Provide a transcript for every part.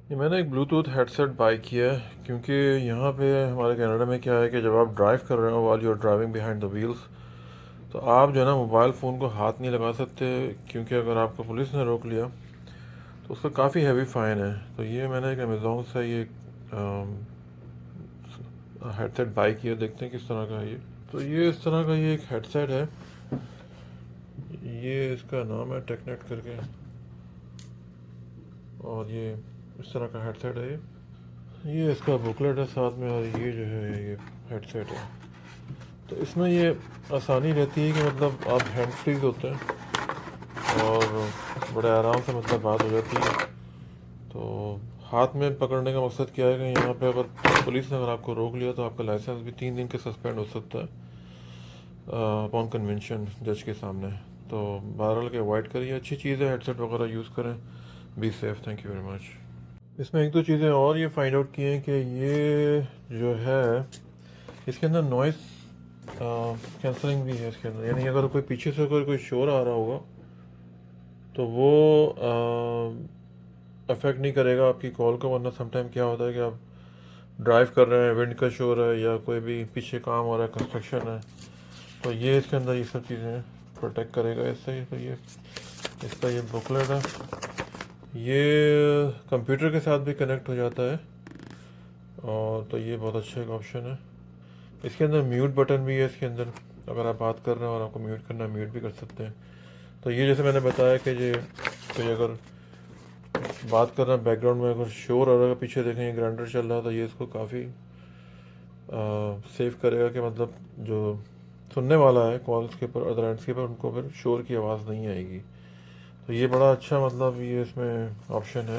ये मैंने एक ब्लूटूथ हेडसेट बाई किया है क्योंकि यहाँ पे हमारे कनाडा में क्या है कि जब आप ड्राइव कर रहे हो while you are driving behind the wheels, तो आप जो है ना मोबाइल फ़ोन को हाथ नहीं लगा सकते, क्योंकि अगर आपको पुलिस ने रोक लिया तो उसका काफ़ी हैवी फ़ाइन है। तो ये मैंने एक अमेज़ोन से ये हेडसेट बाई किया, देखते हैं किस तरह का है ये। तो ये इस तरह का ये एक हेडसेट है, ये इसका नाम है टेकनेट करके, और ये इस तरह का हेडसेट है ये इसका बुकलेट है साथ में, और ये जो है ये हेडसेट है। तो इसमें ये आसानी रहती है कि मतलब आप हैंड फ्री होते हैं और बड़े आराम से मतलब बात हो जाती है। तो हाथ में पकड़ने का मकसद क्या है कि यहाँ पे अगर पुलिस ने अगर आपको रोक लिया तो आपका लाइसेंस भी 3 दिन के सस्पेंड हो सकता है अपॉन कन्वेंशन जज के सामने। तो बहरहाल के अवॉइड करिए, अच्छी चीज़ है, हेडसेट वगैरह यूज़ करें। Be safe, thank you very much. इसमें एक दो चीज़ें और ये फाइंड आउट की हैं कि ये जो है इसके अंदर नॉइस कैंसलिंग भी है इसके अंदर, यानी अगर कोई पीछे से अगर कोई शोर आ रहा होगा तो वो अफेक्ट नहीं करेगा आपकी कॉल को। वरना समटाइम क्या होता है कि आप ड्राइव कर रहे हैं, विंड का शोर है या कोई भी पीछे काम हो रहा है, कंस्ट्रक्शन है, तो ये इसके अंदर ये सब चीज़ें प्रोटेक्ट करेगा इससे। तो ये इसका ये बुकलेट है, ये कंप्यूटर के साथ भी कनेक्ट हो जाता है, और तो ये बहुत अच्छा एक ऑप्शन है। इसके अंदर म्यूट बटन भी है इसके अंदर, अगर आप बात कर रहे हैं और आपको म्यूट करना है म्यूट भी कर सकते हैं। तो ये जैसे मैंने बताया कि ये कोई अगर बात कर रहे हैं बैकग्राउंड में अगर शोर और अगर पीछे देखें ये ग्राइंडर चल रहा है, तो ये इसको काफ़ी सेव करेगा कि मतलब जो सुनने वाला है कॉल्स के ऊपर अदर एंड्स के ऊपर उनको फिर शोर की आवाज़ नहीं आएगी। तो ये बड़ा अच्छा मतलब ये इसमें ऑप्शन है।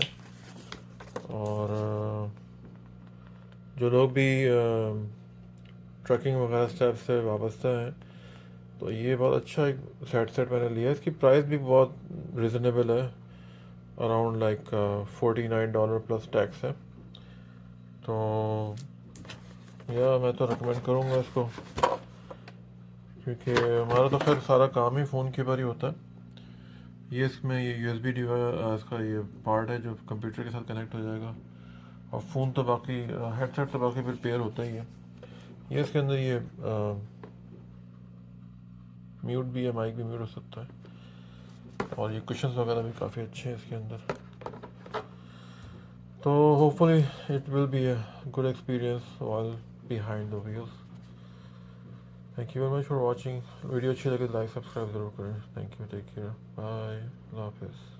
और जो लोग भी ट्रकिंग वगैरह स्टेप से वाबस्ता हैं, तो ये बहुत अच्छा एक हेडसेट मैंने लिया है। इसकी प्राइस भी बहुत रिजनेबल है, अराउंड लाइक $49 प्लस टैक्स है। तो या मैं तो रिकमेंड करूँगा इसको, क्योंकि हमारा तो खैर सारा काम ही फ़ोन के ऊपर ही होता है। ये इसमें ये USB डिवाइस इसका ये पार्ट है जो कंप्यूटर के साथ कनेक्ट हो जाएगा, और फ़ोन तो बाकी हेडसेट तो बाकी फिर पेयर होता ही है। ये इसके अंदर ये म्यूट भी है, माइक भी म्यूट हो सकता है, और ये कुशन्स वगैरह भी काफ़ी अच्छे हैं इसके अंदर। तो hopefully it will be a good experience all behind the wheels. Thank you very much for watching. Video अच्छी लगे लाइक सब्सक्राइब ज़रूर करें। Thank you, take care, bye, अल्लाह हाफिज़।